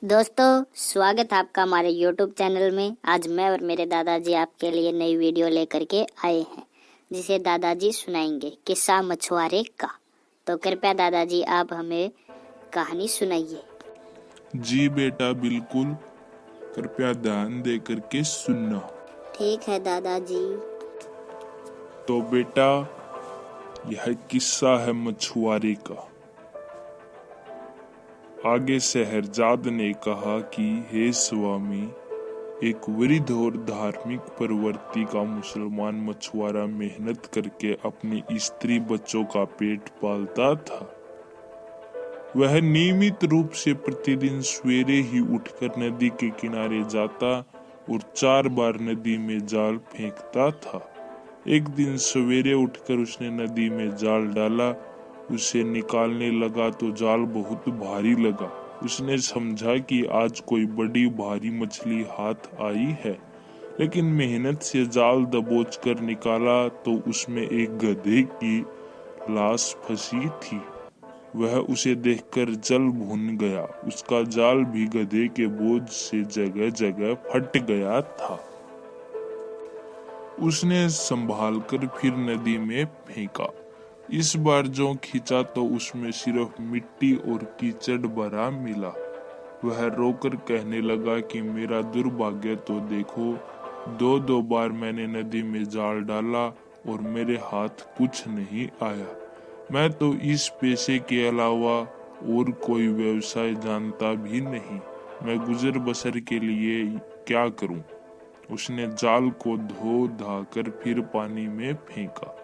दोस्तों, स्वागत है आपका हमारे YouTube चैनल में। आज मैं और मेरे दादाजी आपके लिए नई वीडियो लेकर के आए हैं, जिसे दादाजी सुनाएंगे किस्सा मछुआरे का। तो कृपया दादाजी आप हमें कहानी सुनाइए। जी बेटा, बिल्कुल, कृपया ध्यान दे करके सुनना। ठीक है दादाजी। तो बेटा, यह किस्सा है मछुआरे का। आगे शहरजाद ने कहा कि हे स्वामी, एक वृद्ध और धार्मिक प्रवृत्ति का मुसलमान मछुआरा मेहनत करके अपनी स्त्री बच्चों का पेट पालता था। वह नियमित रूप से प्रतिदिन सवेरे ही उठकर नदी के किनारे जाता और 4 बार नदी में जाल फेंकता था। एक दिन सवेरे उठकर उसने नदी में जाल डाला। उसे निकालने लगा तो जाल बहुत भारी लगा। उसने समझा कि आज कोई बड़ी भारी मछली हाथ आई है, लेकिन मेहनत से जाल दबोच कर निकाला तो उसमें एक गधे की लाश फंसी थी। वह उसे देखकर जल भुन गया। उसका जाल भी गधे के बोझ से जगह जगह फट गया था। उसने संभाल कर फिर नदी में फेंका। इस बार जो खींचा तो उसमें सिर्फ मिट्टी और कीचड़ भरा मिला। वह रोकर कहने लगा कि मेरा दुर्भाग्य तो देखो, 2 बार मैंने नदी में जाल डाला और मेरे हाथ कुछ नहीं आया। मैं तो इस पेशे के अलावा और कोई व्यवसाय जानता भी नहीं। मैं गुजर बसर के लिए क्या करूं? उसने जाल को धो धाकर फिर पानी में फेंका।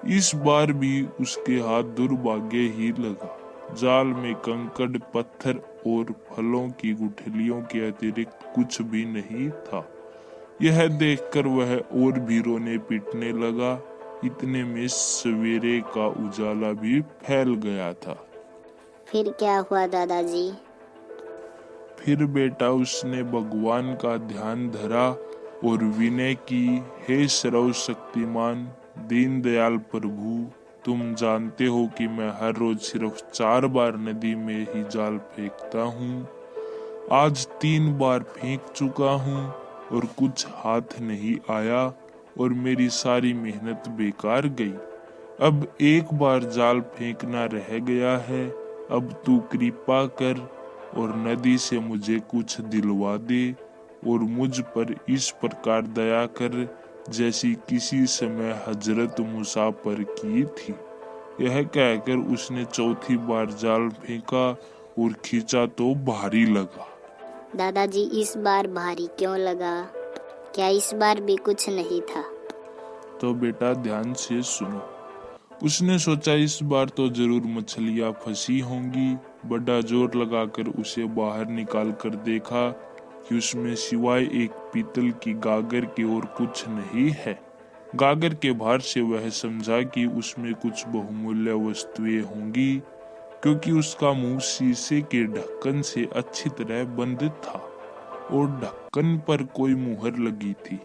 इस बार भी उसके हाथ दुर्भाग्य ही लगा। जाल में कंकड़, पत्थर और फलों की गुठलियों के अतिरिक्त कुछ भी नहीं था। यह देखकर वह और भी रोने पीटने लगा। इतने में सवेरे का उजाला भी फैल गया था। फिर क्या हुआ दादाजी? फिर बेटा, उसने भगवान का ध्यान धरा और विनय की, हे सर्वशक्तिमान दीनदयाल प्रभु, तुम जानते हो कि मैं हर रोज सिर्फ 4 बार नदी में ही जाल फेंकता हूँ। आज 3 बार फेंक चुका हूँ और कुछ हाथ नहीं आया और मेरी सारी मेहनत बेकार गई। अब 1 बार जाल फेंकना रह गया है। अब तू कृपा कर और नदी से मुझे कुछ दिलवा दे और मुझ पर इस प्रकार दया कर जैसी किसी समय हजरत मूसा पर की थी। यह कहकर उसने 4थी बार जाल फेंका और खींचा तो भारी लगा। दादाजी, इस बार भारी क्यों लगा? क्या इस बार भी कुछ नहीं था? तो बेटा, ध्यान से सुनो। उसने सोचा इस बार तो जरूर मछलियां फंसी होंगी। बड़ा जोर लगाकर उसे बाहर निकाल कर देखा कि उसमें सिवाय एक पीतल की गागर के और कुछ नहीं है। गागर के भार से वह समझा कि उसमें कुछ बहुमूल्य वस्तुएं होंगी, क्योंकि उसका मुंह शीशे के ढक्कन से अच्छी तरह बंद था और ढक्कन पर कोई मुहर लगी थी।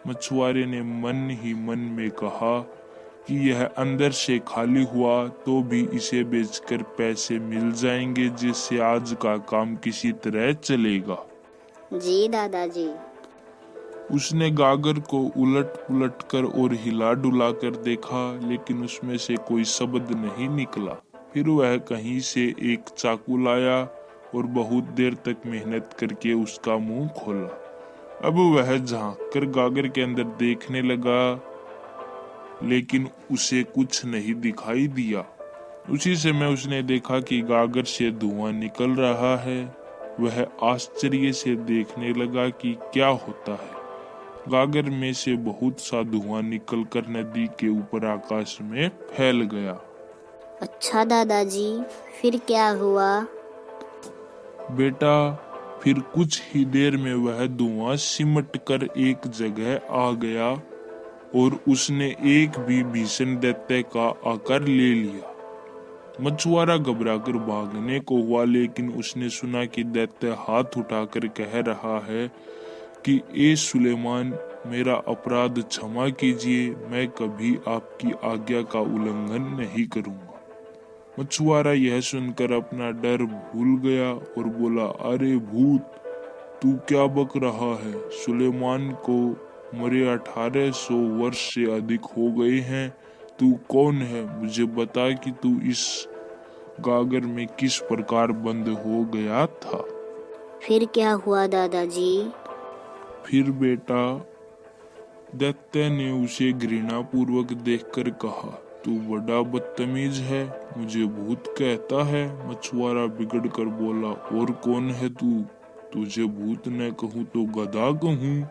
मछुआरे ने मन ही मन में कहा कि यह अंदर से खाली हुआ तो भी इसे बेचकर पैसे मिल जाएंगे, जिससे आज का काम किसी तरह चलेगा। जी दादाजी। उसने गागर को उलट पुलट कर और हिला डुला कर देखा, लेकिन उसमें से कोई शब्द नहीं निकला। फिर वह कहीं से एक चाकू लाया और बहुत देर तक मेहनत करके उसका मुंह खोला। अब वह झांक कर गागर के अंदर देखने लगा, लेकिन उसे कुछ नहीं दिखाई दिया। उसी समय उसने देखा कि गागर से धुआं निकल रहा है। वह आश्चर्य से देखने लगा कि क्या होता है। गागर में से बहुत सा धुआं निकलकर नदी के ऊपर आकाश में फैल गया। अच्छा दादाजी, फिर क्या हुआ? बेटा, फिर कुछ ही देर में वह धुआं सिमट कर एक जगह आ गया और उसने एक भी भीषण दैत्य का आकार ले लिया। मछुआरा घबराकर भागने को हुआ, लेकिन उसने सुना कि दैत्य हाथ उठाकर कह रहा है कि ए सुलेमान, मेरा अपराध क्षमा कीजिए, मैं कभी आपकी आज्ञा का उल्लंघन नहीं करूंगा। मछुआरा यह सुनकर अपना डर भूल गया और बोला, अरे भूत, तू क्या बक रहा है? सुलेमान को मरे 1800 वर्ष से अधिक हो गए हैं। तू कौन है? मुझे बता कि तू इस गागर में किस प्रकार बंद हो गया था। फिर क्या हुआ दादाजी? फिर बेटा, दैत्य ने उसे घृणा पूर्वक देखकर कहा, तू बड़ा बदतमीज है, मुझे भूत कहता है। मछुआरा बिगड़ कर बोला, और कौन है तू? तुझे भूत न कहूँ तो गधा कहूँ?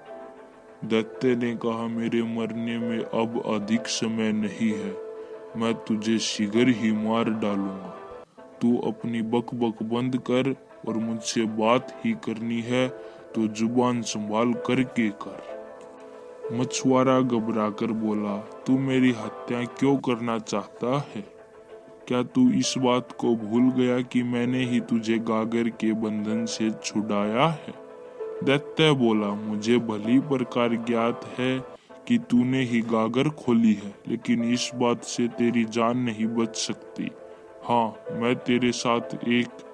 दैत्य ने कहा, मेरे मरने में अब अधिक समय नहीं है, मैं तुझे शीघ्र ही मार डालूंगा। तू अपनी बक बक बंद कर, और मुझसे बात ही करनी है तो जुबान संभाल करके कर। मछुआरा घबराकर बोला, तू मेरी हत्या क्यों करना चाहता है? क्या तू इस बात को भूल गया कि मैंने ही तुझे गागर के बंधन से छुड़ाया है? दैत्य बोला, मुझे भली प्रकार ज्ञात है कि तूने ही गागर खोली है, लेकिन इस बात से तेरी जान नहीं बच सकती। हाँ, मैं तेरे साथ एक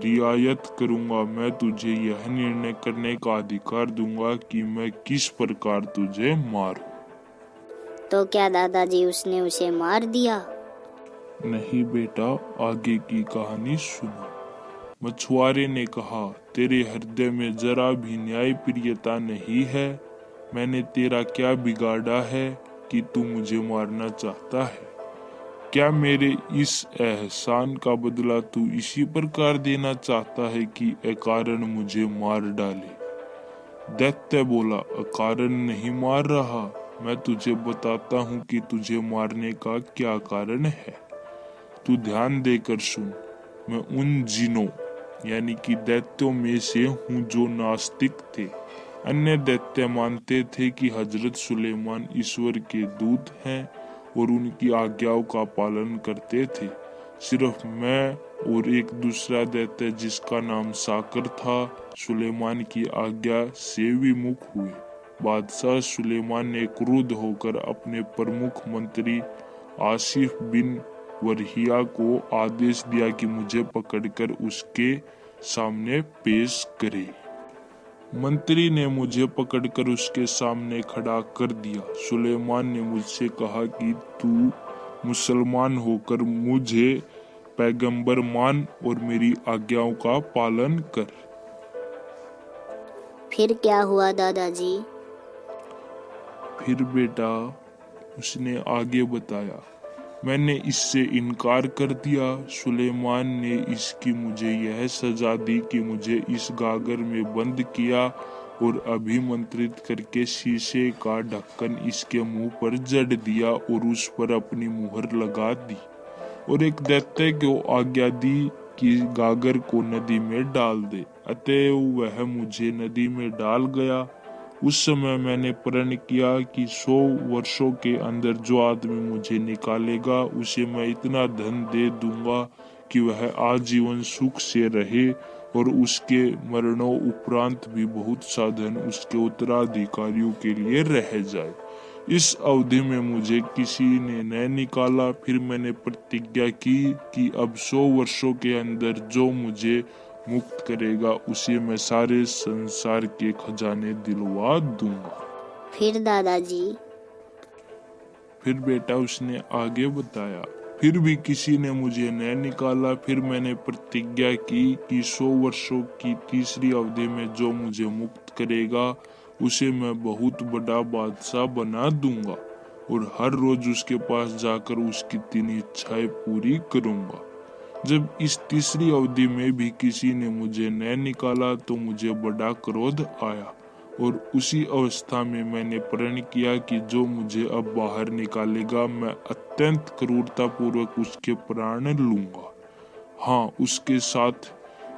रियायत करूंगा। मैं तुझे यह निर्णय करने का अधिकार दूंगा कि मैं किस प्रकार तुझे मारूं। तो क्या दादाजी उसने उसे मार दिया? नहीं बेटा, आगे की कहानी सुनो। मछुआरे ने कहा, तेरे हृदय में जरा भी न्याय प्रियता नहीं है। मैंने तेरा क्या बिगाड़ा है कि तू मुझे मारना चाहता है? क्या मेरे इस एहसान का बदला तू इसी प्रकार देना चाहता है कि अकारण मुझे मार डाले? दैत्य बोला, अकारण नहीं मार रहा, मैं तुझे बताता हूँ कि तुझे मारने का क्या कारण है। तू ध्यान देकर सुन। मैं उन जिनों यानी कि दैत्यों में से हूँ जो नास्तिक थे। अन्य दैत्य मानते थे कि हजरत सुलेमान ईश्वर के दूत हैं और उनकी आज्ञाओं का पालन करते थे। सिर्फ मैं और एक दूसरा दैत्य जिसका नाम साकर था, सुलेमान की आज्ञा से विमुख हुए। बादशाह सुलेमान ने क्रुद्ध होकर अपने प्रमुख मंत्री आसिफ बिन वरहिया को आदेश दिया कि मुझे पकड़कर उसके सामने पेश करे। मंत्री ने मुझे पकड़कर उसके सामने खड़ा कर दिया। सुलेमान ने मुझसे कहा कि तू मुसलमान होकर मुझे पैगंबर मान और मेरी आज्ञाओं का पालन कर। फिर क्या हुआ दादाजी? फिर बेटा, उसने आगे बताया, मैंने इससे इनकार कर दिया। सुलेमान ने इसकी मुझे यह सजा दी कि मुझे इस गागर में बंद किया और अभिमंत्रित करके शीशे का ढक्कन इसके मुंह पर जड़ दिया और उस पर अपनी मुहर लगा दी, और एक दैत्य को आज्ञा दी कि गागर को नदी में डाल दे। अतएव वह मुझे नदी में डाल गया। उस समय मैंने प्रण किया कि 100 वर्षों के अंदर जो आदमी मुझे निकालेगा उसे मैं इतना धन दे दूंगा कि वह आजीवन सुख से रहे, और उसके मरणों उपरांत भी बहुत सा धन उसके उत्तराधिकारियों के लिए रह जाए। इस अवधि में मुझे किसी ने न निकाला। फिर मैंने प्रतिज्ञा की कि अब 100 वर्षों के अंदर जो मुझे मुक्त करेगा उसे मैं सारे संसार के खजाने दिलवा दूंगा। फिर दादाजी? फिर बेटा, उसने आगे बताया, फिर भी किसी ने मुझे न निकाला। फिर मैंने प्रतिज्ञा की कि 100 वर्षों की तीसरी अवधि में जो मुझे मुक्त करेगा उसे मैं बहुत बड़ा बादशाह बना दूंगा और हर रोज उसके पास जाकर उसकी 3 इच्छाएं पूरी करूंगा। जब इस तीसरी अवधि में भी किसी ने मुझे न निकाला तो मुझे बड़ा क्रोध आया, और उसी अवस्था में मैंने प्रण किया कि जो मुझे अब बाहर निकालेगा मैं अत्यंत क्रूरता पूर्वक उसके प्राण लूंगा। हाँ, उसके साथ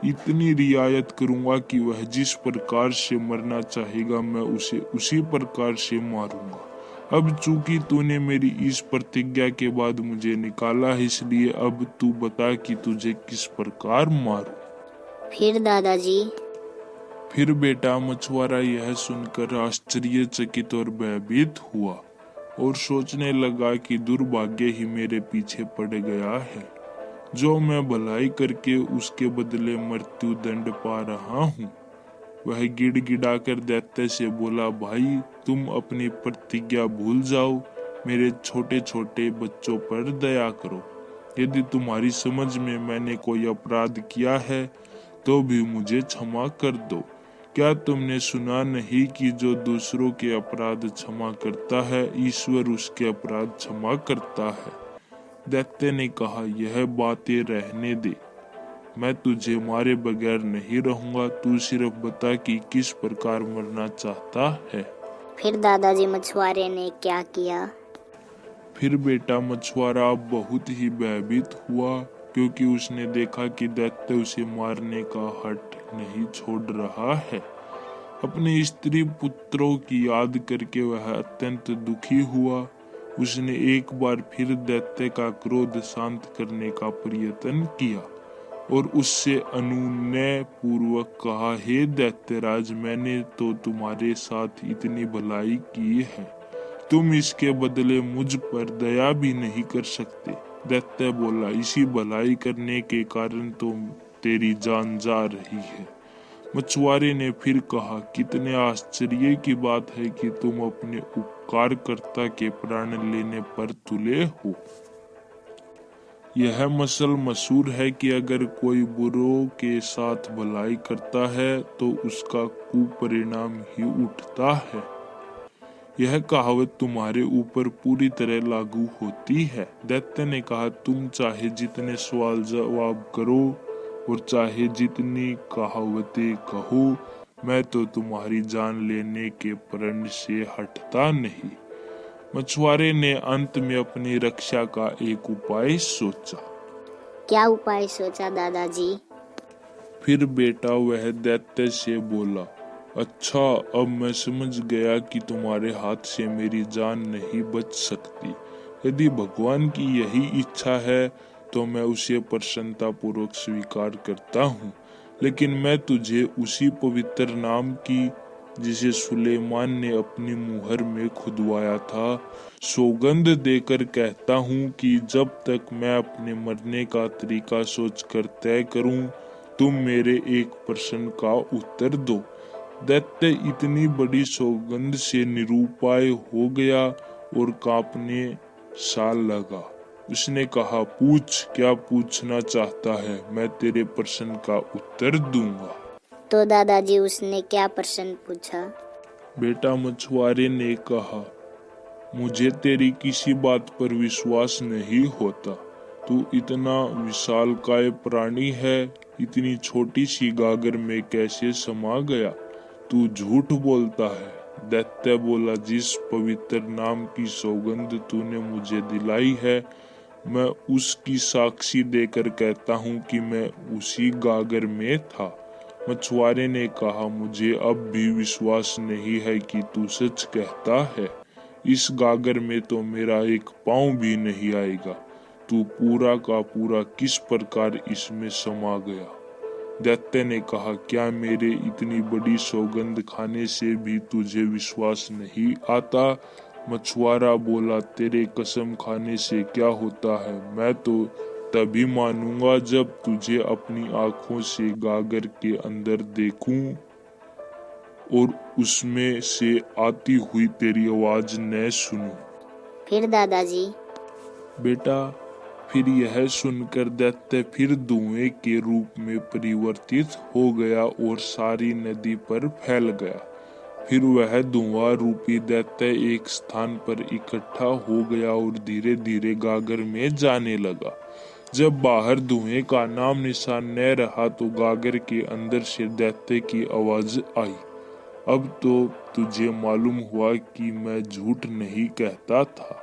इतनी रियायत करूंगा कि वह जिस प्रकार से मरना चाहेगा मैं उसे उसी प्रकार से मारूंगा। अब चूंकि तूने मेरी इस प्रतिज्ञा के बाद मुझे निकाला है, इसलिए अब तू बता कि तुझे किस प्रकार मारूं। फिर दादाजी? फिर बेटा, मछुआरा यह सुनकर आश्चर्यचकित और भयभीत हुआ और सोचने लगा कि दुर्भाग्य ही मेरे पीछे पड़ गया है। जो मैं भलाई करके उसके बदले मृत्यु दंड पा रहा हूँ। वह गिड़गिड़ा कर दैत्य से बोला, भाई तुम अपनी प्रतिज्ञा भूल जाओ, मेरे छोटे छोटे बच्चों पर दया करो। यदि तुम्हारी समझ में मैंने कोई अपराध किया है तो भी मुझे क्षमा कर दो। क्या तुमने सुना नहीं कि जो दूसरों के अपराध क्षमा करता है, ईश्वर उसके अपराध क्षमा करता है। दैत्य ने कहा, यह बातें रहने दे, मैं तुझे मारे बगैर नहीं रहूंगा। तू सिर्फ बता कि किस प्रकार मरना चाहता है। फिर दादाजी मछुआरे ने क्या किया? फिर बेटा मछुआरा बहुत ही भयभीत हुआ, क्योंकि उसने देखा कि दैत्य उसे मारने का हठ नहीं छोड़ रहा है। अपने स्त्री पुत्रों की याद करके वह अत्यंत दुखी हुआ। उसने एक बार फिर दैत्य का क्रोध शांत करने का प्रयत्न किया और उससे अनुनय पूर्वक कहा, हे दैत्यराज, मैंने तो तुम्हारे साथ इतनी भलाई की है, तुम इसके बदले मुझ पर दया भी नहीं कर सकते। दैत्य बोला, इसी भलाई करने के कारण तो तेरी जान जा रही है। मछुआरे ने फिर कहा, कितने आश्चर्य की बात है कि तुम अपने उपकारकर्ता के प्राण लेने पर तुले हो। यह मसल मशहूर है कि अगर कोई बुरों के साथ भलाई करता है तो उसका कुपरिणाम ही उठता है। यह कहावत तुम्हारे ऊपर पूरी तरह लागू होती है। दैत्य ने कहा, तुम चाहे जितने सवाल जवाब करो और चाहे जितनी कहावतें कहो, मैं तो तुम्हारी जान लेने के प्रण से हटता नहीं। मछुआरे ने अंत में अपनी रक्षा का एक उपाय सोचा। क्या उपाय सोचा दादाजी? फिर बेटा वह दैत्य से बोला, अच्छा, अब मैं समझ गया कि तुम्हारे हाथ से मेरी जान नहीं बच सकती। यदि भगवान की यही इच्छा है तो मैं उसे प्रसन्नता पूर्वक स्वीकार करता हूँ, लेकिन मैं तुझे उसी पवित्र नाम की जिसे सुलेमान ने अपनी मुहर में खुदवाया था, सौगंध देकर कहता हूँ कि जब तक मैं अपने मरने का तरीका सोचकर तय करूँ, तुम मेरे एक प्रश्न का उत्तर दो। दैत्य इतनी बड़ी सौगंध से निरुपाय हो गया और कांपने सा लगा। उसने कहा, पूछ, क्या पूछना चाहता है, मैं तेरे प्रश्न का उत्तर दूंगा। तो दादाजी उसने क्या प्रश्न पूछा? बेटा मछुआरे ने कहा, मुझे तेरी किसी बात पर विश्वास नहीं होता। तू इतना विशालकाय प्राणी है, इतनी छोटी सी गागर में कैसे समा गया? तू झूठ बोलता है। दैत्य बोला, जिस पवित्र नाम की सौगंध तूने मुझे दिलाई है, मैं उसकी साक्षी देकर कहता हूँ कि मैं उसी गागर में था। मछुआरे ने कहा, मुझे अब भी विश्वास नहीं है कि तू सच कहता है। इस गागर में तो मेरा एक पाँव भी नहीं आएगा। तू पूरा का पूरा किस प्रकार इसमें समा गया? दैत्य ने कहा, क्या मेरे इतनी बड़ी सौगंध खाने से भी तुझे विश्वास नहीं आता? मछुआरा बोला, तेरे कसम खाने से क्या होता है, मैं तो तभी मानूंगा जब तुझे अपनी आंखों से गागर के अंदर देखूं और उसमें से आती हुई तेरी आवाज न सुनूं। फिर दादाजी? बेटा फिर यह सुनकर दैत्य फिर धुएं के रूप में परिवर्तित हो गया और सारी नदी पर फैल गया। फिर वह धुआं रूपी दैत्य एक स्थान पर इकट्ठा हो गया और धीरे धीरे गागर में जाने लगा। जब बाहर धुएं का नाम निशान न रहा तो गागर के अंदर से दैत्य की आवाज आई, अब तो तुझे मालूम हुआ कि मैं झूठ नहीं कहता था,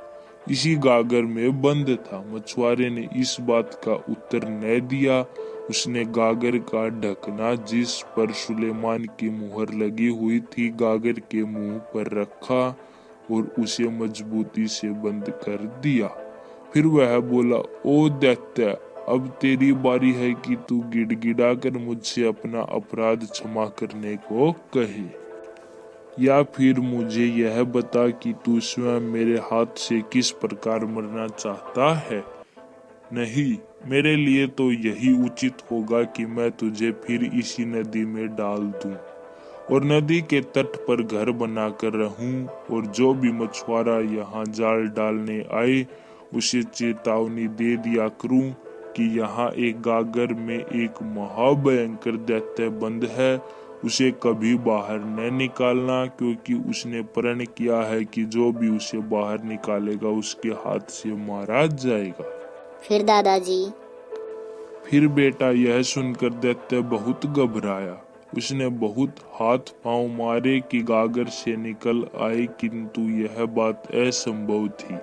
इसी गागर में बंद था। मछुआरे ने इस बात का उत्तर न दिया। उसने गागर का ढकना जिस पर सुलेमान की मुहर लगी हुई थी गागर के मुंह पर रखा और उसे मजबूती से बंद कर दिया। फिर वह बोला, ओ दैत्य, अब तेरी बारी है कि तू गिड़गिड़ा कर मुझसे अपना अपराध क्षमा करने को कहे, या फिर मुझे यह बता कि तू स्वयं मेरे हाथ से किस प्रकार मरना चाहता है। नहीं, मेरे लिए तो यही उचित होगा कि मैं तुझे फिर इसी नदी में डाल दूं और नदी के तट पर घर बनाकर रहूं, और जो भी मछुआरा यहाँ जाल डालने आए उसे चेतावनी दे दिया करूं कि यहाँ एक गागर में एक महाभयंकर दैत्य बंद है, उसे कभी बाहर न निकालना, क्योंकि उसने प्रण किया है कि जो भी उसे बाहर निकालेगा उसके हाथ से मारा जाएगा। फिर दादाजी? फिर बेटा यह सुनकर दैत्य बहुत घबराया। उसने बहुत हाथ पांव मारे कि गागर से निकल आए, किंतु यह बात असंभव थी,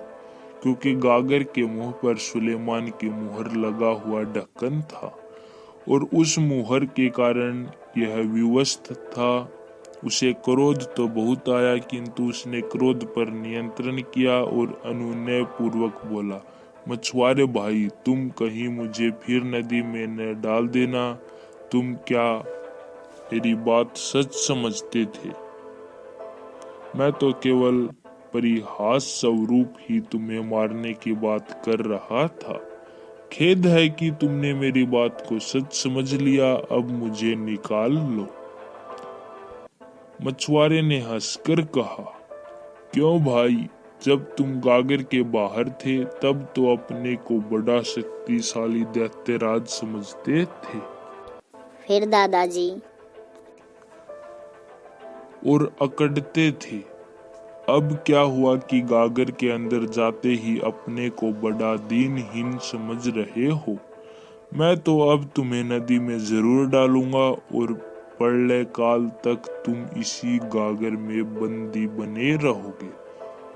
क्योंकि गागर के मुंह पर सुलेमान की मुहर लगा हुआ ढक्कन था और उस मुहर के कारण यह विवश था। उसे क्रोध तो बहुत आया, किंतु उसने क्रोध पर नियंत्रण किया और अनुनय पूर्वक बोला, मछुआरे भाई, तुम कहीं मुझे फिर नदी में न डाल देना। तुम क्या मेरी बात सच समझते थे? मैं तो केवल परिहास स्वरूप ही तुम्हें मारने की बात कर रहा था। खेद है कि तुमने मेरी बात को सच समझ लिया। अब मुझे निकाल लो। मछुआरे ने हंसकर कहा, क्यों भाई, जब तुम गागर के बाहर थे तब तो अपने को बड़ा शक्तिशाली दैत्यराज समझते थे। फिर दादाजी? और अकड़ते थे। अब क्या हुआ कि गागर के अंदर जाते ही अपने को बड़ा दीनहीन समझ रहे हो। मैं तो अब तुम्हें नदी में जरूर डालूंगा और प्रलय काल तक तुम इसी गागर में बंदी बने रहोगे।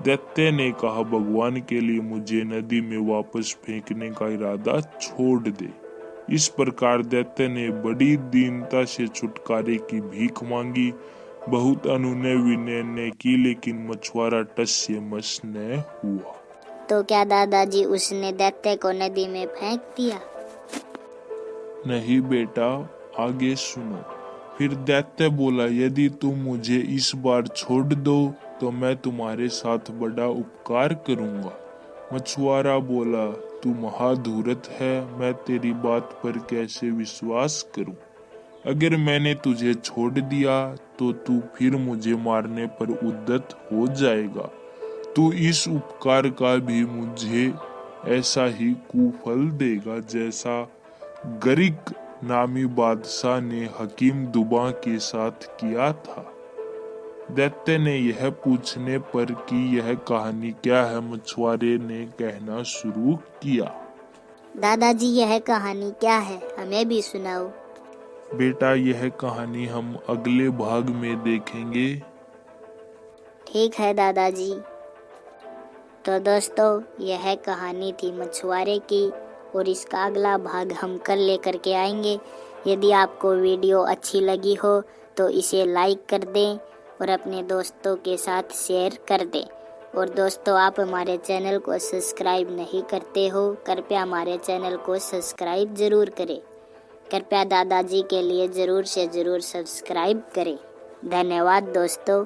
दैत्य ने कहा, भगवान के लिए मुझे नदी में वापस फेंकने का इरादा छोड़ दे। इस प्रकार दैत्य ने बड़ी दीनता से छुटकारे की भीख मांगी। बहुत अनुनय विनय ने की, लेकिन मछुआरा टस से मस न हुआ। तो क्या दादाजी उसने दैत्य को नदी में फेंक दिया? नहीं बेटा, आगे सुनो। फिर दैत्य बोला, यदि तुम मुझे इस बार छोड़ दो तो मैं तुम्हारे साथ बड़ा उपकार करूंगा। मछुआरा बोला, तू महाधूर्त है, मैं तेरी बात पर कैसे विश्वास करूं? अगर मैंने तुझे छोड़ दिया तो तू फिर मुझे मारने पर उद्यत हो जाएगा। तू इस उपकार का भी मुझे ऐसा ही कुफल देगा जैसा गरिक नामी बादशाह ने हकीम दुबा के साथ किया था। दैत्य ने यह पूछने पर कि यह कहानी क्या है, मछुआरे ने कहना शुरू किया, दादाजी यह कहानी क्या है, हमें भी सुनाओ। बेटा यह कहानी हम अगले भाग में देखेंगे। ठीक है दादाजी। तो दोस्तों यह कहानी थी मछुआरे की और इसका अगला भाग हम कल लेकर के आएंगे। यदि आपको वीडियो अच्छी लगी हो तो इसे लाइक कर दें और अपने दोस्तों के साथ शेयर कर दें। और दोस्तों आप हमारे चैनल को सब्सक्राइब नहीं करते हो, कृपया हमारे चैनल को सब्सक्राइब जरूर करें। कृपया दादाजी के लिए जरूर से जरूर सब्सक्राइब करें। धन्यवाद दोस्तों।